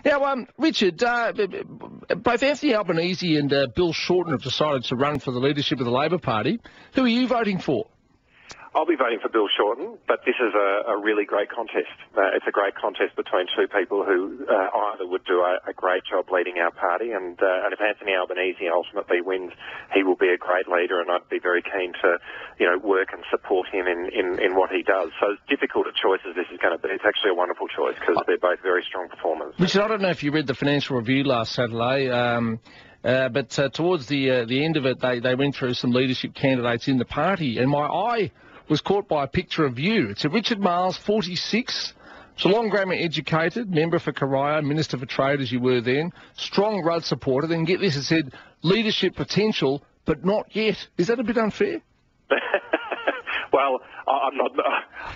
Now, Richard, both Anthony Albanese and Bill Shorten have decided to run for the leadership of the Labor Party. Who are you voting for? I'll be voting for Bill Shorten, but this is a really great contest. It's a great contest between two people who either would do a great job leading our party, and if Anthony Albanese ultimately wins, he will be a great leader, and I'd be very keen to, work and support him in what he does. So as difficult a choice as this is going to be, it's actually a wonderful choice because they're both very strong performers. Richard, I don't know if you read the Financial Review last Saturday. But towards the end of it, they went through some leadership candidates in the party, and my eye was caught by a picture of you. It's a Richard Marles, 46, Geelong Grammar educated, member for Corio, Minister for Trade as you were then, strong Rudd supporter. Then get this, it said leadership potential, but not yet. Is that a bit unfair? Well, I'm not.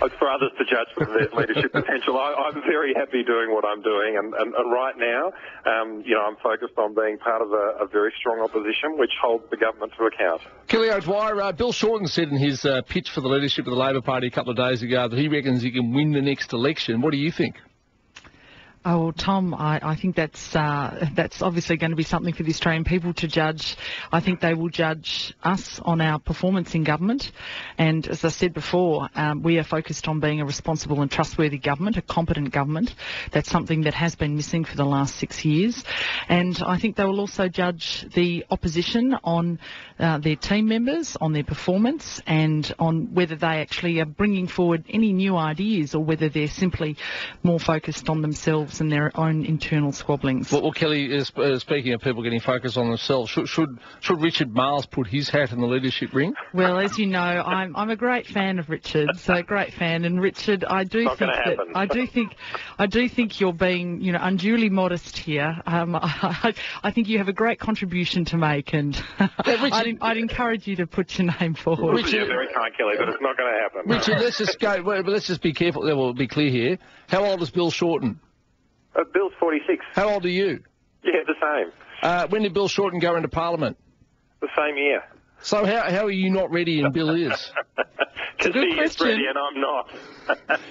It's for others to judge whether there's leadership potential. I'm very happy doing what I'm doing, and right now, I'm focused on being part of a very strong opposition, which holds the government to account. Kelly O'Dwyer, Bill Shorten said in his pitch for the leadership of the Labor Party a couple of days ago that he reckons he can win the next election. What do you think? Oh, well, Tom, I think that's obviously going to be something for the Australian people to judge. I think they will judge us on our performance in government. And as I said before, we are focused on being a responsible and trustworthy government, a competent government. That's something that has been missing for the last 6 years. And I think they will also judge the opposition on their team members, on their performance, and on whether they actually are bringing forward any new ideas or whether they're simply more focused on themselves and their own internal squabblings. Well, Kelly, speaking of people getting focused on themselves, should Richard Marles put his hat in the leadership ring? Well, as you know, I'm a great fan of Richard, so a great fan. And Richard, I do think you're being, unduly modest here. I think you have a great contribution to make, and I'd encourage you to put your name forward. Richard, you're very kind, Kelly, but it's not going to happen. Richard, let's just go. Well, let's just be careful. We'll be clear here. How old is Bill Shorten? Bill's 46. How old are you? Yeah, the same. When did Bill Shorten go into Parliament? The same year. So how are you not ready and Bill is? Because he is ready and I'm not.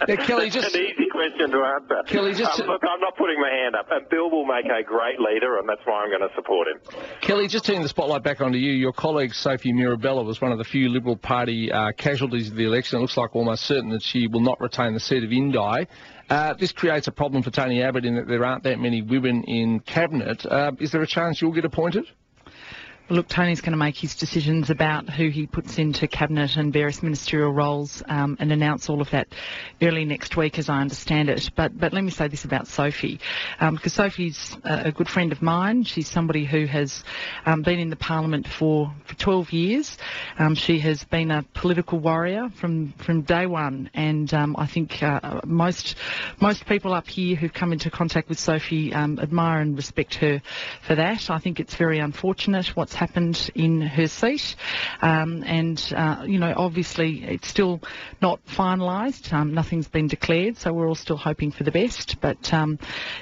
Now, Kelly, just an easy question to answer. Kelly, look, I'm not putting my hand up. And Bill will make a great leader, and that's why I'm going to support him. Kelly, just turning the spotlight back onto you. Your colleague Sophie Mirabella was one of the few Liberal Party casualties of the election. It looks like almost certain that she will not retain the seat of Indi. This creates a problem for Tony Abbott in that there aren't that many women in Cabinet. Is there a chance you'll get appointed? Look, Tony's going to make his decisions about who he puts into Cabinet and various ministerial roles and announce all of that early next week, as I understand it. But let me say this about Sophie, because Sophie's a good friend of mine. She's somebody who has been in the Parliament for 12 years. She has been a political warrior from day one, and I think most people up here who've come into contact with Sophie admire and respect her for that. I think it's very unfortunate what's happened in her seat, obviously it's still not finalised. Nothing's been declared, so we're all still hoping for the best. But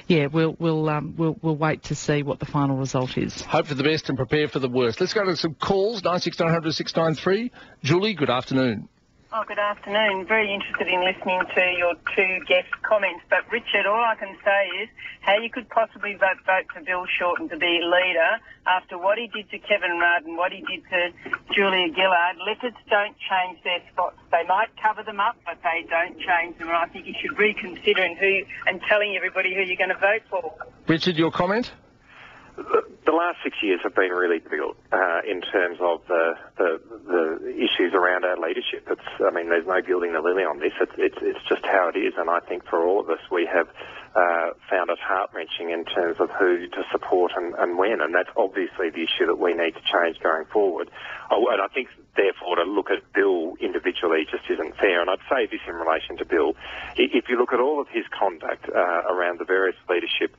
we'll wait to see what the final result is. Hope for the best and prepare for the worst. Let's go to some calls. 96900 693. Julie, good afternoon. Oh, good afternoon. Very interested in listening to your two guest comments. But, Richard, all I can say is how you could possibly vote for Bill Shorten to be leader after what he did to Kevin Rudd and what he did to Julia Gillard. Leopards don't change their spots. They might cover them up, but they don't change them. And I think you should reconsider and telling everybody who you're going to vote for. Richard, your comment? The last 6 years have been really difficult in terms of the issues around our leadership. There's no gilding the lily on this. It's just how it is, and I think for all of us, we have found it heart-wrenching in terms of who to support and when, and that's obviously the issue that we need to change going forward. And I think, therefore, to look at Bill individually just isn't fair. And I'd say this in relation to Bill. If you look at all of his conduct around the various leadership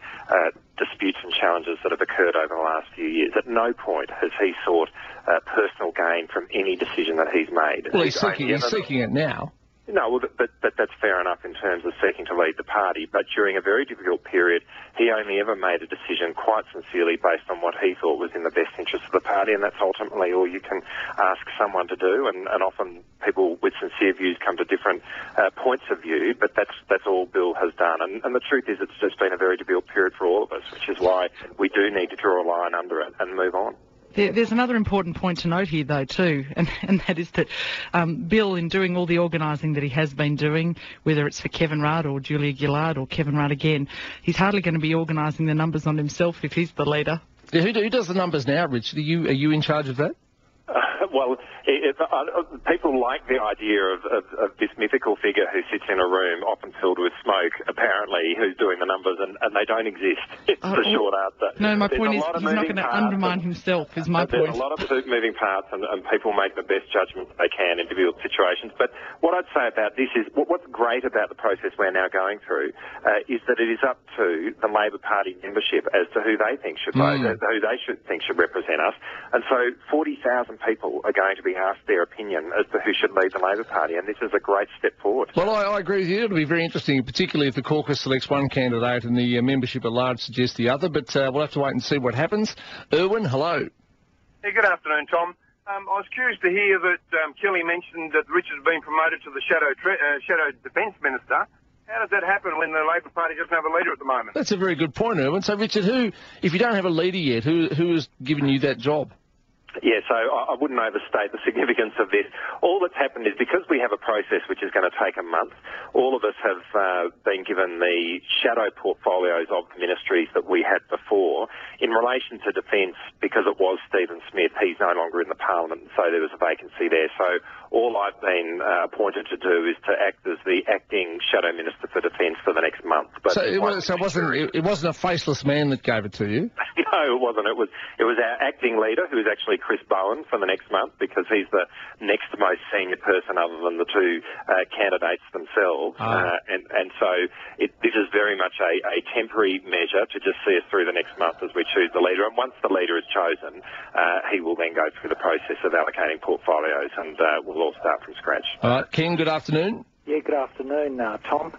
disputes and challenges that have occurred over the last few years, at no point has he sought personal gain from any decision that he's made. Well, he's seeking it now. No, well, but that's fair enough in terms of seeking to lead the party. But during a very difficult period, he only ever made a decision quite sincerely based on what he thought was in the best interest of the party, and that's ultimately all you can ask someone to do. And often people with sincere views come to different points of view, but that's all Bill has done. And the truth is, it's just been a very difficult period for all of us, which is why we do need to draw a line under it and move on. There's another important point to note here, though, too, and that is that Bill, in doing all the organising that he has been doing, whether it's for Kevin Rudd or Julia Gillard or Kevin Rudd again, he's hardly going to be organising the numbers on himself if he's the leader. Yeah, who does the numbers now, Richard? Are you in charge of that? Well, people like the idea of this mythical figure who sits in a room often filled with smoke, apparently, who's doing the numbers, and they don't exist. It's the short answer. No, my point is he's not going to undermine himself, is my point. There's a lot of moving parts, and people make the best judgment they can in difficult situations. But what I'd say about this is, what's great about the process we're now going through is that it is up to the Labor Party membership as to who they think should vote, who they think should represent us. And so 40,000 people are going to be asked their opinion as to who should lead the Labor Party, and this is a great step forward. Well, I agree with you. It'll be very interesting, particularly if the caucus selects one candidate and the membership at large suggests the other, but we'll have to wait and see what happens. Erwin, hello. Hey, good afternoon, Tom. I was curious to hear that Kelly mentioned that Richard's been promoted to the Shadow Defence Minister. How does that happen when the Labor Party doesn't have a leader at the moment? That's a very good point, Erwin. So, Richard, if you don't have a leader yet, who has given you that job? Yeah, so I wouldn't overstate the significance of this. All that's happened is because we have a process which is going to take a month, all of us have been given the shadow portfolios of the ministries that we had before. In relation to defence, because it was Stephen Smith, he's no longer in the Parliament, so there was a vacancy there. So all I've been appointed to do is to act as the acting Shadow Minister for Defence for the next month. But so it wasn't a faceless man that gave it to you? No, it wasn't. It was our acting leader, who is actually Chris Bowen, for the next month, because he's the next most senior person other than the two candidates themselves. And so this is very much a temporary measure to just see us through the next month as we choose the leader. And once the leader is chosen, he will then go through the process of allocating portfolios, and we'll all start from scratch. All right, Ken, good afternoon. Yeah, good afternoon, Tom.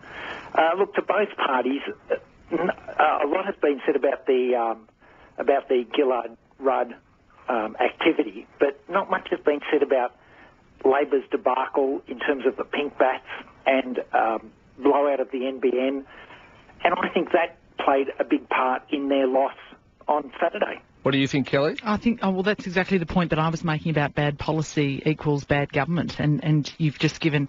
Look, to both parties, a lot has been said about the Gillard-Rudd activity, but not much has been said about Labor's debacle in terms of the pink bats and blowout of the NBN, and I think that played a big part in their loss on Saturday. What do you think, Kelly? I think, well, that's exactly the point that I was making about bad policy equals bad government, and you've just given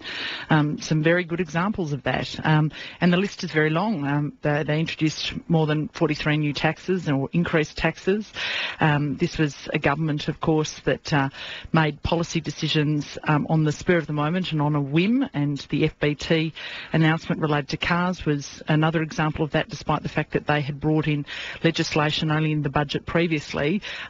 some very good examples of that. And the list is very long. They introduced more than 43 new taxes or increased taxes. This was a government, of course, that made policy decisions on the spur of the moment and on a whim, and the FBT announcement related to cars was another example of that, despite the fact that they had brought in legislation only in the budget previously,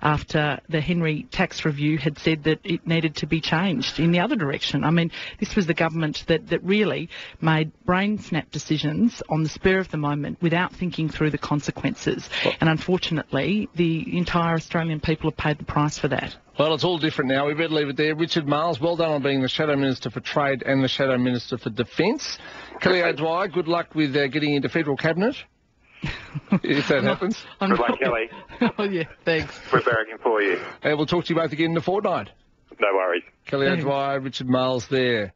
after the Henry tax review had said that it needed to be changed in the other direction. I mean, this was the government that really made brain snap decisions on the spur of the moment without thinking through the consequences. And unfortunately, the entire Australian people have paid the price for that. Well, it's all different now. We better leave it there. Richard Marles, well done on being the Shadow Minister for Trade and the Shadow Minister for Defence. Kelly O'Dwyer, good luck with getting into federal cabinet. If that happens. Good luck, Kelly. Oh, yeah, thanks. We're barracking for you. And we'll talk to you both again in a fortnight. No worries. Kelly O'Dwyer, Richard Marles there.